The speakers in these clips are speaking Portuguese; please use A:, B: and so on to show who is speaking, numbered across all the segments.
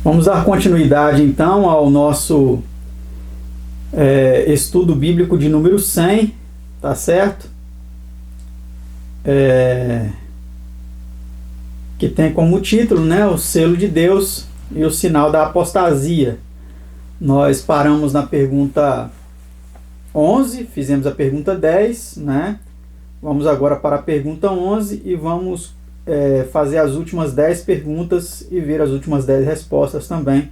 A: Vamos dar continuidade então ao nosso estudo bíblico de número 100, tá certo? Que tem como título, né, o selo de Deus e o sinal da apostasia. Nós paramos na pergunta 11, fizemos a pergunta 10, né? Vamos agora para a pergunta 11 e vamos fazer as últimas 10 perguntas e ver as últimas 10 respostas também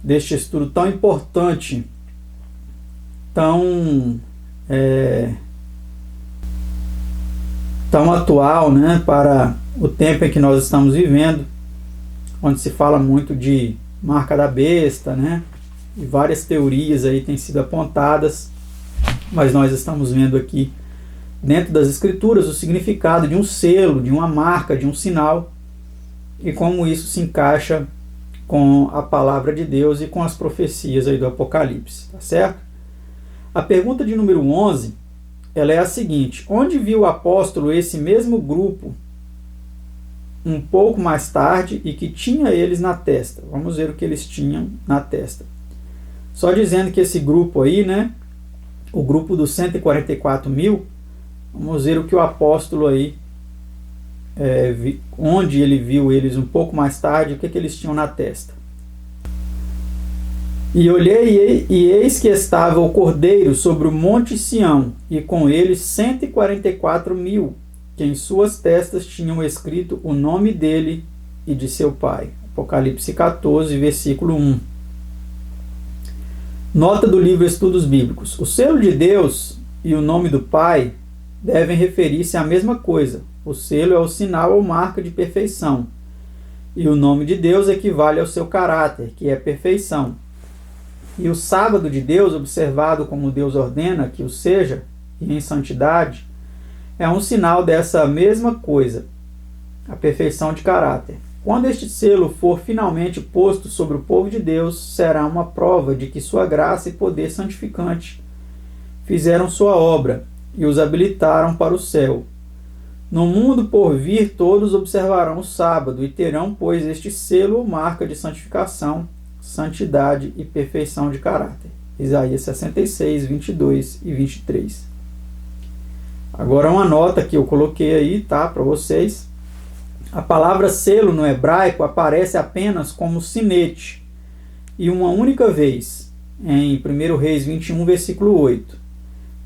A: deste estudo tão importante, tão atual, né, para o tempo em que nós estamos vivendo, onde se fala muito de marca da besta, né, e várias teorias aí têm sido apontadas, mas nós estamos vendo aqui dentro das escrituras o significado de um selo, de uma marca, de um sinal, e como isso se encaixa com a palavra de Deus e com as profecias aí do Apocalipse, tá certo? A pergunta de número 11, ela é a seguinte: onde viu o apóstolo esse mesmo grupo um pouco mais tarde e que tinha eles na testa? Vamos ver o que eles tinham na testa. Só dizendo que esse grupo aí, né, o grupo dos 144 mil, vamos ver o que o apóstolo aí, onde ele viu eles um pouco mais tarde, o que eles tinham na testa. E olhei, e eis que estava o Cordeiro sobre o monte Sião, e com ele 144 mil, que em suas testas tinham escrito o nome dele e de seu pai. Apocalipse 14, versículo 1. Nota do livro Estudos Bíblicos. O selo de Deus e o nome do Pai devem referir-se à mesma coisa. O selo é o sinal ou marca de perfeição, e o nome de Deus equivale ao seu caráter, que é perfeição. E o sábado de Deus, observado como Deus ordena que o seja, e em santidade, é um sinal dessa mesma coisa, a perfeição de caráter. Quando este selo for finalmente posto sobre o povo de Deus, será uma prova de que sua graça e poder santificante fizeram sua obra e os habilitaram para o céu. No mundo por vir, todos observarão o sábado e terão, pois, este selo ou marca de santificação, santidade e perfeição de caráter. Isaías 66, 22 e 23. Agora uma nota que eu coloquei aí, tá, para vocês. A palavra selo no hebraico aparece apenas como sinete, e uma única vez, em 1 Reis 21, versículo 8.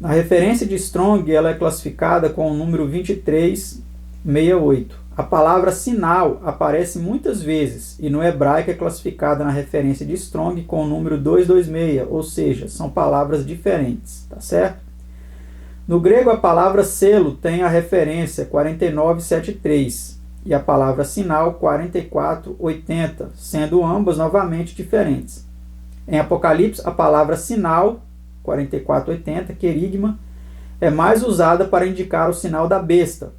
A: Na referência de Strong, ela é classificada com o número 2368. A palavra sinal aparece muitas vezes, e no hebraico é classificada na referência de Strong com o número 226, ou seja, são palavras diferentes, tá certo? No grego, a palavra selo tem a referência 4973 e a palavra sinal 4480, sendo ambas novamente diferentes. Em Apocalipse, a palavra sinal 4480, querigma, é mais usada para indicar o sinal da besta,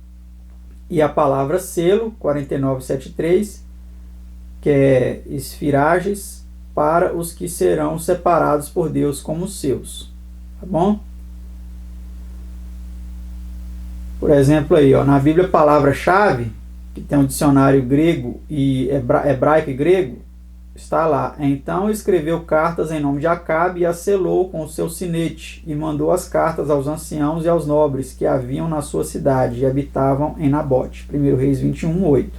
A: e a palavra selo 4973, que é esfirages, para os que serão separados por Deus como seus, tá bom? Por exemplo aí, ó, na Bíblia, a palavra-chave, que tem um dicionário grego e hebraico e grego, está lá. Então escreveu cartas em nome de Acabe e as selou com o seu sinete, e mandou as cartas aos anciãos e aos nobres que haviam na sua cidade e habitavam em Nabote. 1 Reis 21, 8.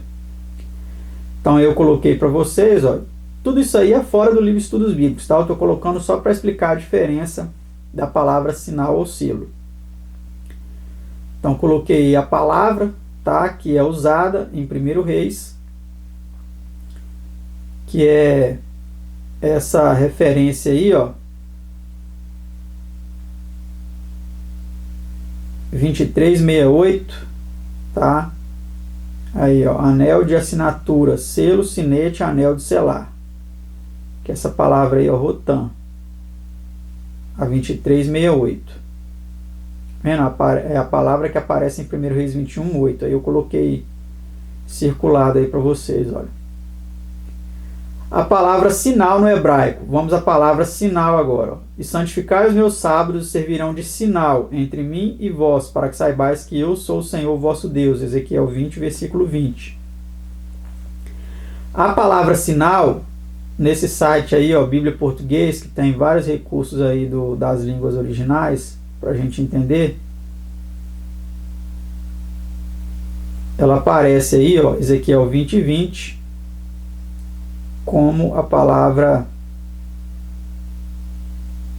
A: Então eu coloquei para vocês, ó, tudo isso aí é fora do livro Estudos Bíblicos, tá? Eu estou colocando só para explicar a diferença da palavra sinal ou selo. Então coloquei a palavra, tá, que é usada em 1 Reis, que é essa referência aí, ó, 2368, tá? Aí, ó, anel de assinatura, selo, sinete, anel de selar. Que é essa palavra aí, ó, rotan, a 2368. Vendo? É a palavra que aparece em 1 Reis 21, 8. Aí eu coloquei circulado aí para vocês, olha. A palavra sinal no hebraico. Vamos à palavra sinal agora. Ó. E santificai os meus sábados, servirão de sinal entre mim e vós, para que saibais que eu sou o Senhor vosso Deus. Ezequiel 20, versículo 20. A palavra sinal, nesse site aí, ó, Bíblia Português, que tem vários recursos aí das línguas originais, para a gente entender, ela aparece aí, ó, Ezequiel 20:20, como a palavra,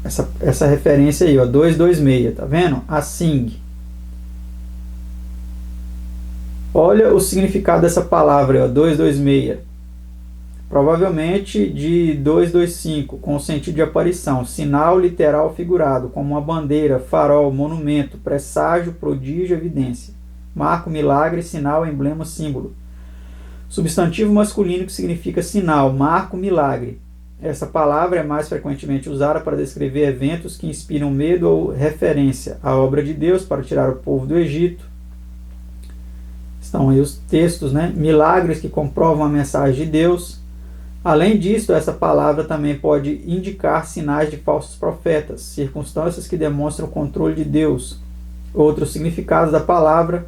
A: essa referência aí, ó, 226, tá vendo? Assim. Olha o significado dessa palavra, ó, 226. Provavelmente de 225, com o sentido de aparição, sinal literal figurado, como uma bandeira, farol, monumento, presságio, prodígio, evidência. Marco, milagre, sinal, emblema, símbolo. Substantivo masculino que significa sinal, marco, milagre. Essa palavra é mais frequentemente usada para descrever eventos que inspiram medo ou referência à obra de Deus para tirar o povo do Egito. Estão aí os textos, né? Milagres que comprovam a mensagem de Deus. Além disso, essa palavra também pode indicar sinais de falsos profetas, circunstâncias que demonstram o controle de Deus. Outros significados da palavra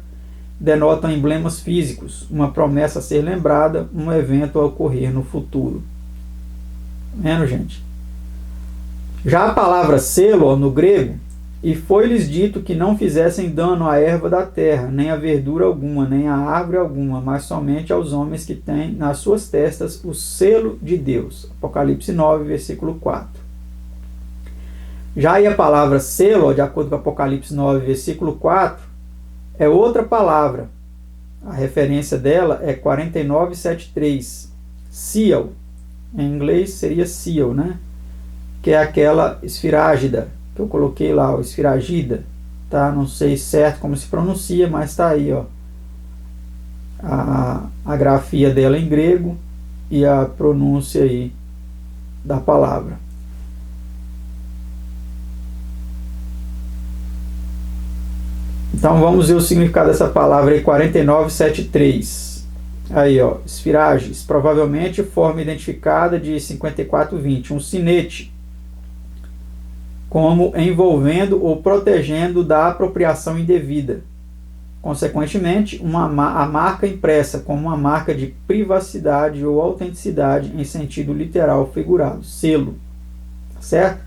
A: denotam emblemas físicos, uma promessa a ser lembrada, um evento a ocorrer no futuro. Vendo, gente? Já a palavra selo, no grego, e foi-lhes dito que não fizessem dano à erva da terra, nem a verdura alguma, nem a árvore alguma, mas somente aos homens que têm nas suas testas o selo de Deus. Apocalipse 9, versículo 4. Já aí a palavra selo, de acordo com Apocalipse 9, versículo 4, é outra palavra. A referência dela é 49:7:3. Seal. Em inglês seria seal, né? Que é aquela esfirágida, que eu coloquei lá, o esfiragida, tá? Não sei certo como se pronuncia, mas está aí, ó, a grafia dela em grego e a pronúncia aí da palavra. Então vamos ver o significado dessa palavra aí, 49:7:3. Aí, ó, esfirages, provavelmente forma identificada de 54:20, um sinete, como envolvendo ou protegendo da apropriação indevida. Consequentemente, a marca impressa como uma marca de privacidade ou autenticidade em sentido literal figurado, selo, certo?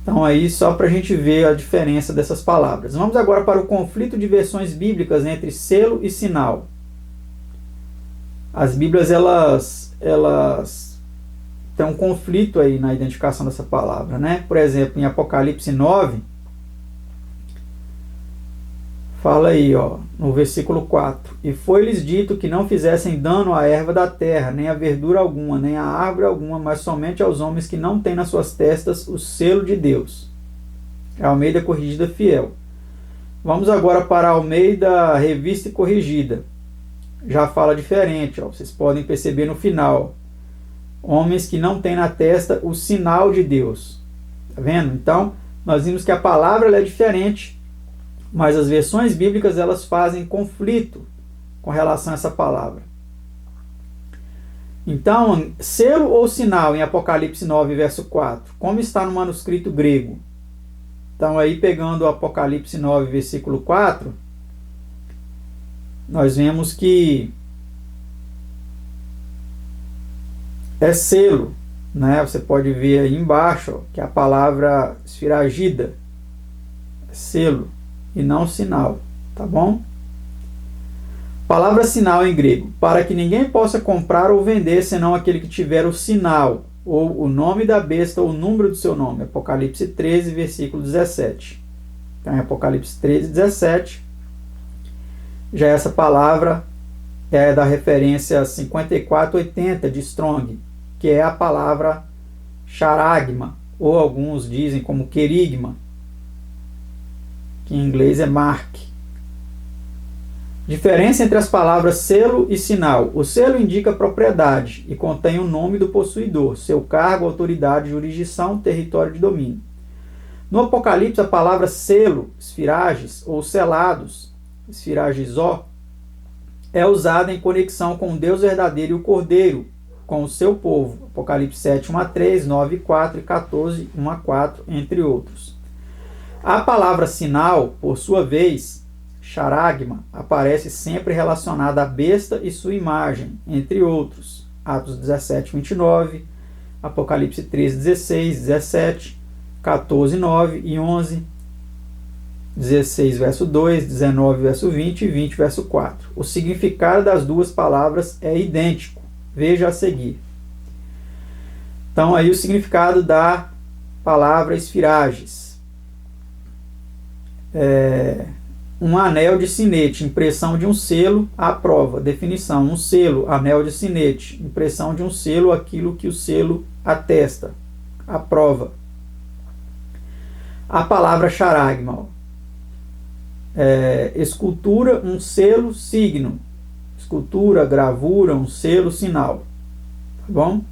A: Então aí só para a gente ver a diferença dessas palavras. Vamos agora para o conflito de versões bíblicas entre selo e sinal. As Bíblias elas tem um conflito aí na identificação dessa palavra, né? Por exemplo, em Apocalipse 9, fala aí, ó, no versículo 4: E foi-lhes dito que não fizessem dano à erva da terra, nem a verdura alguma, nem a árvore alguma, mas somente aos homens que não têm nas suas testas o selo de Deus. É a Almeida Corrigida Fiel. Vamos agora para a Almeida Revista e Corrigida. Já fala diferente, ó, vocês podem perceber no final. Homens que não têm na testa o sinal de Deus. Tá vendo? Então, nós vimos que a palavra ela é diferente, mas as versões bíblicas elas fazem conflito com relação a essa palavra. Então, selo ou sinal em Apocalipse 9, verso 4, como está no manuscrito grego? Então, aí pegando o Apocalipse 9, versículo 4, nós vemos que é selo, né? Você pode ver aí embaixo, ó, que é a palavra esfiragida, selo, e não sinal, tá bom? Palavra sinal em grego, para que ninguém possa comprar ou vender senão aquele que tiver o sinal, ou o nome da besta, ou o número do seu nome. Apocalipse 13, versículo 17. Então, em Apocalipse 13, 17, já essa palavra é da referência 5480 de Strong, que é a palavra charagma, ou alguns dizem como querigma, que em inglês é mark. Diferença entre as palavras selo e sinal. O selo indica propriedade e contém o nome do possuidor, seu cargo, autoridade, jurisdição, território de domínio. No Apocalipse, a palavra selo, esfirages ou selados, esfiragizó, é usada em conexão com o Deus verdadeiro e o Cordeiro, com o seu povo. Apocalipse 7, 1-3, 9, 4 e 14, 1-4, entre outros. A palavra sinal, por sua vez, charagma, aparece sempre relacionada à besta e sua imagem, entre outros. Atos 17, 29, Apocalipse 13, 16, 17, 14, 9 e 11, 16, verso 2, 19, verso 20 e 20, verso 4. O significado das duas palavras é idêntico. Veja a seguir. Então, aí o significado da palavra esfirages. Um anel de sinete, impressão de um selo à prova. Definição: um selo, anel de sinete, impressão de um selo, aquilo que o selo atesta, a prova. A palavra charagma, escultura, um selo, signo. Escultura, gravura, um selo, sinal. Tá bom?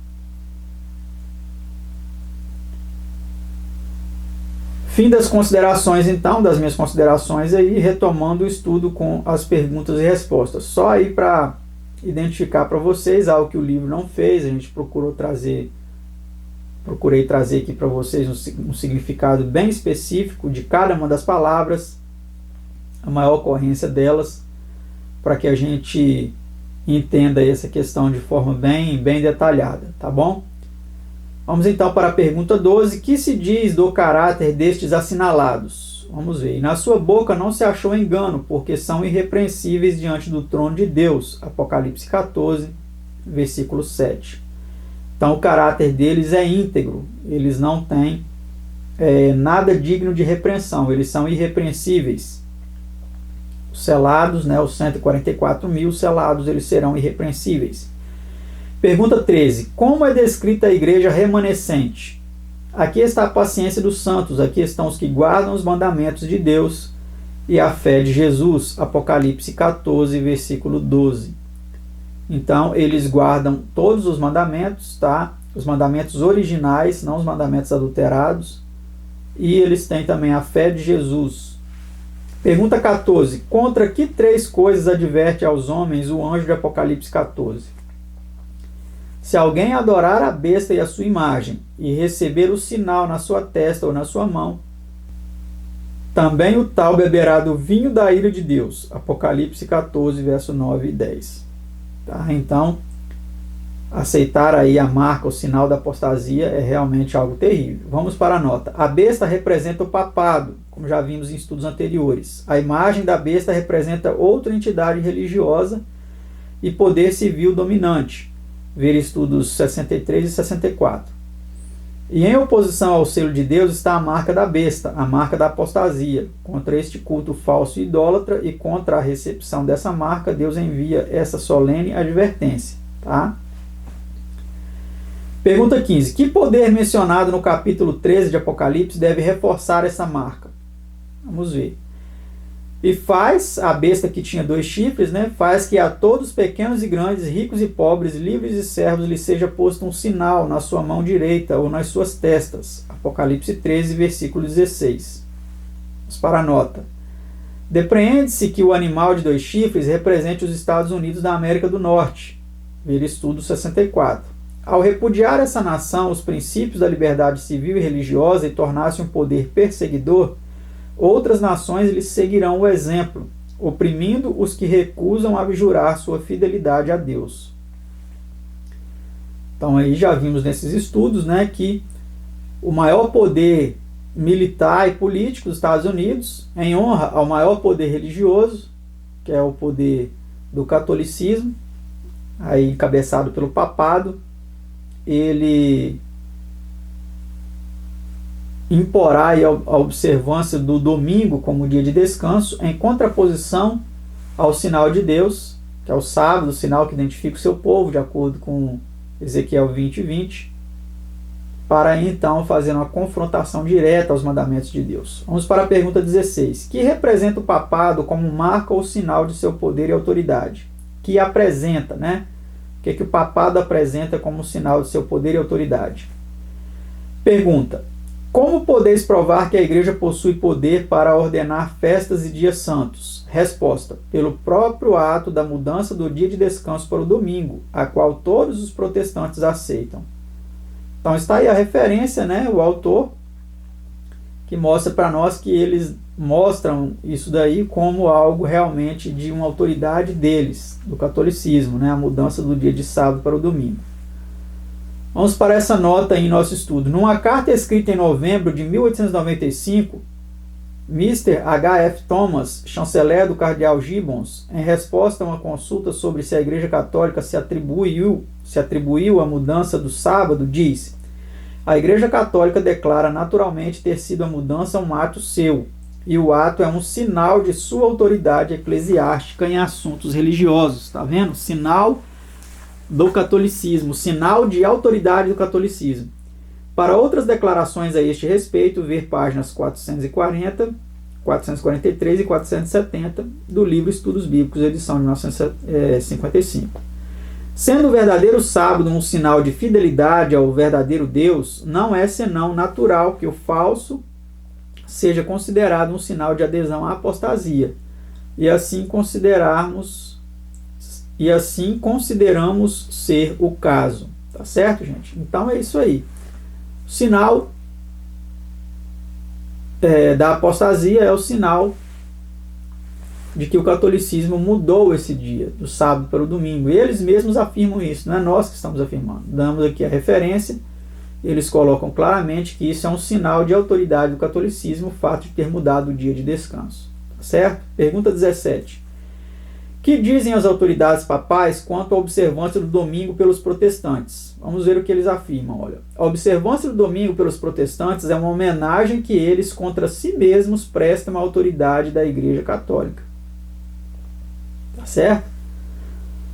A: Fim das considerações, então, das minhas considerações aí, retomando o estudo com as perguntas e respostas. Só aí para identificar para vocês algo que o livro não fez, a gente procurei trazer aqui para vocês um significado bem específico de cada uma das palavras, a maior ocorrência delas, para que a gente entenda essa questão de forma bem detalhada, tá bom? Vamos então para a pergunta 12. Que se diz do caráter destes assinalados? Vamos ver. E na sua boca não se achou engano, porque são irrepreensíveis diante do trono de Deus. Apocalipse 14, versículo 7. Então o caráter deles é íntegro. Eles não têm nada digno de repreensão. Eles são irrepreensíveis. Os selados, os 144 mil selados, eles serão irrepreensíveis. Pergunta 13. Como é descrita a igreja remanescente? Aqui está a paciência dos santos, aqui estão os que guardam os mandamentos de Deus e a fé de Jesus. Apocalipse 14, versículo 12. Então, eles guardam todos os mandamentos, tá? Os mandamentos originais, não os mandamentos adulterados. E eles têm também a fé de Jesus. Pergunta 14. Contra que três coisas adverte aos homens o anjo de Apocalipse 14? Se alguém adorar a besta e a sua imagem, e receber o sinal na sua testa ou na sua mão, também o tal beberá do vinho da ira de Deus. Apocalipse 14, verso 9 e 10. Tá? Então, aceitar aí a marca, o sinal da apostasia é realmente algo terrível. Vamos para a nota. A besta representa o papado, como já vimos em estudos anteriores. A imagem da besta representa outra entidade religiosa e poder civil dominante. Ver estudos 63 e 64. E em oposição ao selo de Deus está a marca da besta, a marca da apostasia. Contra este culto falso e idólatra e contra a recepção dessa marca, Deus envia essa solene advertência. Tá? Pergunta 15. Que poder mencionado no capítulo 13 de Apocalipse deve reforçar essa marca? Vamos ver. E faz, a besta que tinha 2 chifres, faz que a todos pequenos e grandes, ricos e pobres, livres e servos, lhe seja posto um sinal na sua mão direita ou nas suas testas. Apocalipse 13, versículo 16. Vamos para a nota. Depreende-se que o animal de 2 chifres represente os Estados Unidos da América do Norte. Ver estudo 64. Ao repudiar essa nação os princípios da liberdade civil e religiosa e tornar-se um poder perseguidor, outras nações lhes seguirão o exemplo, oprimindo os que recusam abjurar sua fidelidade a Deus. Então aí já vimos nesses estudos que o maior poder militar e político dos Estados Unidos, em honra ao maior poder religioso, que é o poder do catolicismo, aí encabeçado pelo papado, ele imporá a observância do domingo como dia de descanso, em contraposição ao sinal de Deus, que é o sábado, o sinal que identifica o seu povo, de acordo com Ezequiel 20, 20, para então fazer uma confrontação direta aos mandamentos de Deus. Vamos para a pergunta 16. Que representa o papado como marca ou sinal de seu poder e autoridade? Que apresenta, O que o papado apresenta como sinal de seu poder e autoridade? Pergunta. Como podeis provar que a igreja possui poder para ordenar festas e dias santos? Resposta: pelo próprio ato da mudança do dia de descanso para o domingo, a qual todos os protestantes aceitam. Então está aí a referência, o autor, que mostra para nós que eles mostram isso daí como algo realmente de uma autoridade deles, do catolicismo, né? A mudança do dia de sábado para o domingo. Vamos para essa nota em nosso estudo. Numa carta escrita em novembro de 1895, Mr. H.F. Thomas, chanceler do cardeal Gibbons, em resposta a uma consulta sobre se a Igreja Católica se atribuiu a mudança do sábado, disse: a Igreja Católica declara naturalmente ter sido a mudança um ato seu, e o ato é um sinal de sua autoridade eclesiástica em assuntos religiosos. Está vendo? Sinal do catolicismo, sinal de autoridade do catolicismo. Para outras declarações a este respeito, ver páginas 440, 443 e 470 do livro Estudos Bíblicos, edição de 1955. Sendo o verdadeiro sábado um sinal de fidelidade ao verdadeiro Deus, não é senão natural que o falso seja considerado um sinal de adesão à apostasia, e assim consideramos ser o caso. Tá certo, gente? Então é isso aí. O sinal da apostasia é o sinal de que o catolicismo mudou esse dia, do sábado para o domingo. E eles mesmos afirmam isso, não é nós que estamos afirmando. Damos aqui a referência, eles colocam claramente que isso é um sinal de autoridade do catolicismo, o fato de ter mudado o dia de descanso. Tá certo? Pergunta 17. Que dizem as autoridades papais quanto à observância do domingo pelos protestantes? Vamos ver o que eles afirmam. Olha, a observância do domingo pelos protestantes é uma homenagem que eles contra si mesmos prestam à autoridade da Igreja Católica. Tá certo?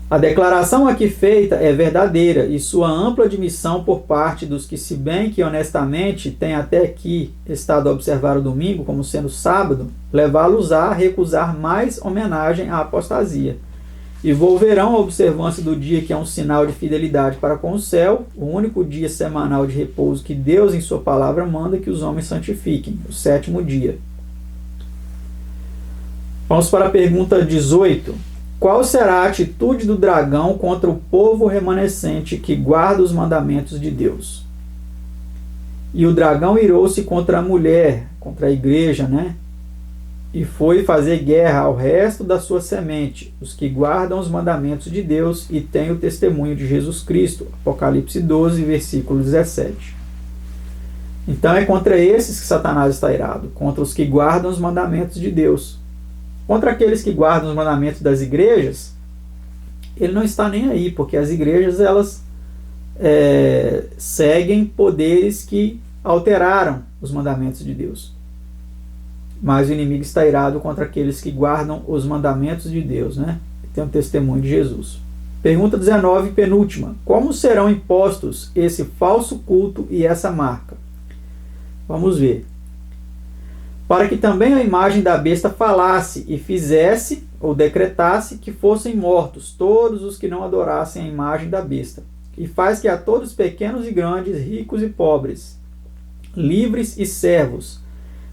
A: A declaração aqui feita é verdadeira e sua ampla admissão por parte dos que, se bem que honestamente têm até aqui estado a observar o domingo como sendo sábado, levá-los a recusar mais homenagem à apostasia. E volverão a observância do dia que é um sinal de fidelidade para com o céu, o único dia semanal de repouso que Deus em sua palavra manda que os homens santifiquem, o 7º dia. Vamos para a pergunta 18. Qual será a atitude do dragão contra o povo remanescente que guarda os mandamentos de Deus? E o dragão irou-se contra a mulher, contra a igreja, né? E foi fazer guerra ao resto da sua semente, os que guardam os mandamentos de Deus e têm o testemunho de Jesus Cristo. Apocalipse 12, versículo 17. Então é contra esses que Satanás está irado, contra os que guardam os mandamentos de Deus. Contra aqueles que guardam os mandamentos das igrejas, ele não está nem aí, porque as igrejas elas seguem poderes que alteraram os mandamentos de Deus. Mas o inimigo está irado contra aqueles que guardam os mandamentos de Deus, né? Tem um testemunho de Jesus. Pergunta 19, penúltima. Como serão impostos esse falso culto e essa marca? Vamos ver. Para que também a imagem da besta falasse e fizesse ou decretasse que fossem mortos todos os que não adorassem a imagem da besta. E faz que a todos pequenos e grandes, ricos e pobres, livres e servos,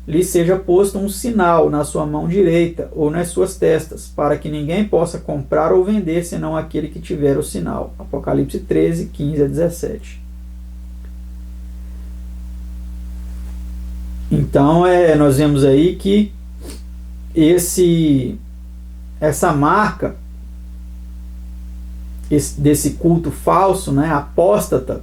A: lhe seja posto um sinal na sua mão direita ou nas suas testas, para que ninguém possa comprar ou vender senão aquele que tiver o sinal. Apocalipse 13, 15 a 17. Então, nós vemos aí que essa marca desse culto falso, né, apóstata,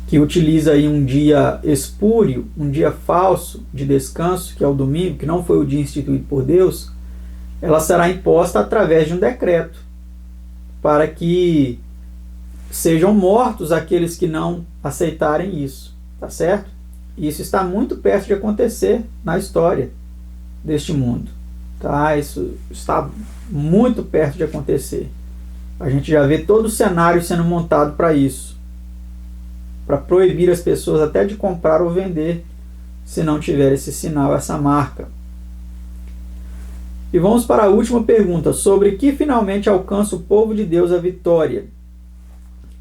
A: que utiliza aí um dia espúrio, um dia falso de descanso, que é o domingo, que não foi o dia instituído por Deus, ela será imposta através de um decreto, para que sejam mortos aqueles que não aceitarem isso, tá certo? Isso está muito perto de acontecer na história deste mundo. Tá? Isso está muito perto de acontecer. A gente já vê todo o cenário sendo montado para isso. Para proibir as pessoas até de comprar ou vender, se não tiver esse sinal, essa marca. E vamos para a última pergunta, sobre que finalmente alcança o povo de Deus a vitória.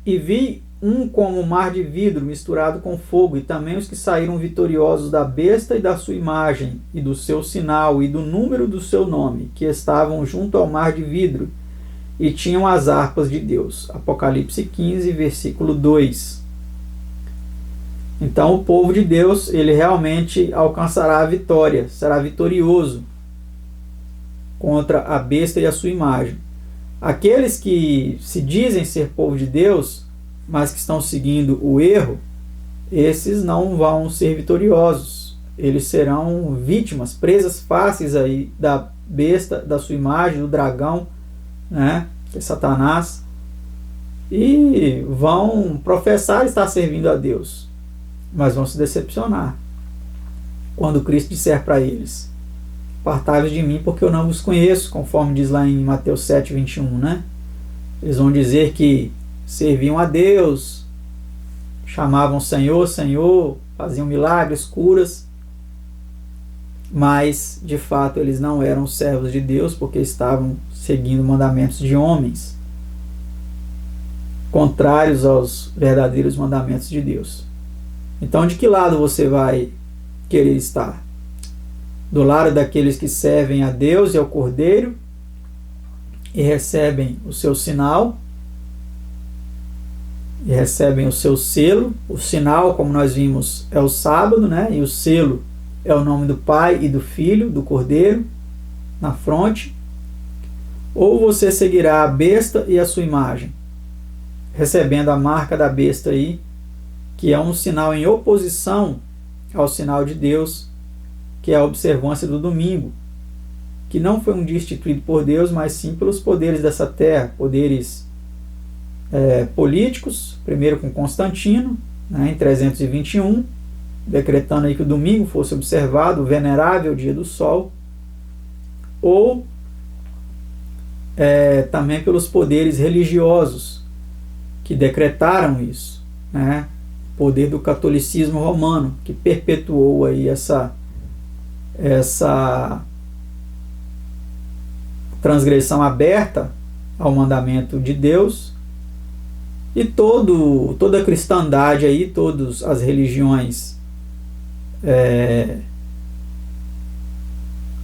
A: E vi um como um mar de vidro misturado com fogo, e também os que saíram vitoriosos da besta e da sua imagem, e do seu sinal, e do número do seu nome, que estavam junto ao mar de vidro, e tinham as harpas de Deus. Apocalipse 15, versículo 2. Então o povo de Deus, ele realmente alcançará a vitória, será vitorioso contra a besta e a sua imagem. Aqueles que se dizem ser povo de Deus, mas que estão seguindo o erro, esses não vão ser vitoriosos. Eles serão vítimas, presas fáceis aí da besta, da sua imagem, do dragão, né, que é Satanás, e vão professar estar servindo a Deus, mas vão se decepcionar quando Cristo disser para eles: apartai-vos de mim, porque eu não vos conheço, conforme diz lá em Mateus 7:21, né? Eles vão dizer que serviam a Deus, chamavam Senhor, Senhor, faziam milagres, curas, mas de fato eles não eram servos de Deus, porque estavam seguindo mandamentos de homens, contrários aos verdadeiros mandamentos de Deus. Então, de que lado você vai querer estar? Do lado daqueles que servem a Deus e ao Cordeiro e recebem o seu sinal, e recebem o seu selo. O sinal, como nós vimos, é o sábado, né? E o selo é o nome do Pai e do Filho, do Cordeiro, na fronte. Ou você seguirá a besta e a sua imagem, recebendo a marca da besta aí, que é um sinal em oposição ao sinal de Deus, que é a observância do domingo, que não foi um dia instituído por Deus, mas sim pelos poderes dessa terra, poderes políticos, primeiro com Constantino, né, em 321, decretando aí que o domingo fosse observado, o venerável dia do sol, ou também pelos poderes religiosos que decretaram isso, né? Poder do catolicismo romano, que perpetuou aí essa transgressão aberta ao mandamento de Deus. E toda a cristandade aí, todas as religiões,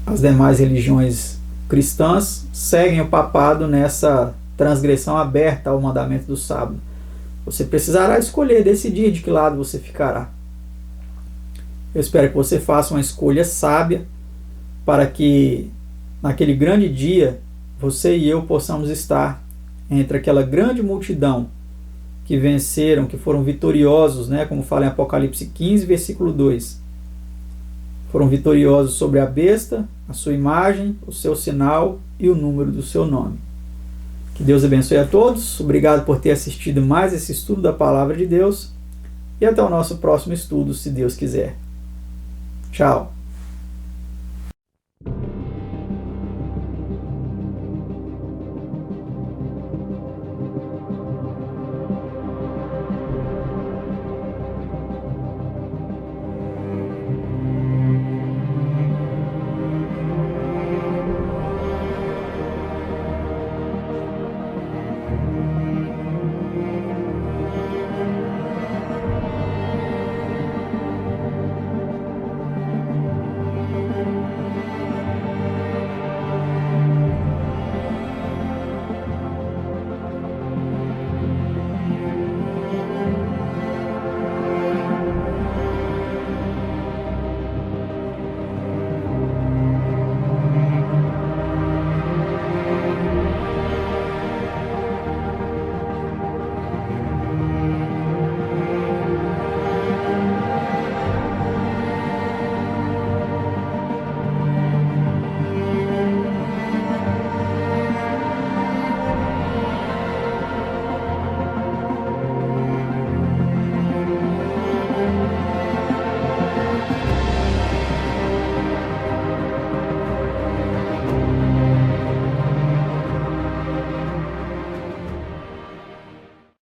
A: as demais religiões cristãs seguem o papado nessa transgressão aberta ao mandamento do sábado. Você precisará escolher, decidir de que lado você ficará. Eu espero que você faça uma escolha sábia para que naquele grande dia você e eu possamos estar entre aquela grande multidão que venceram, que foram vitoriosos, né, como fala em Apocalipse 15, versículo 2. Foram vitoriosos sobre a besta, a sua imagem, o seu sinal e o número do seu nome. Que Deus abençoe a todos. Obrigado por ter assistido mais esse estudo da Palavra de Deus. E até o nosso próximo estudo, se Deus quiser. Tchau.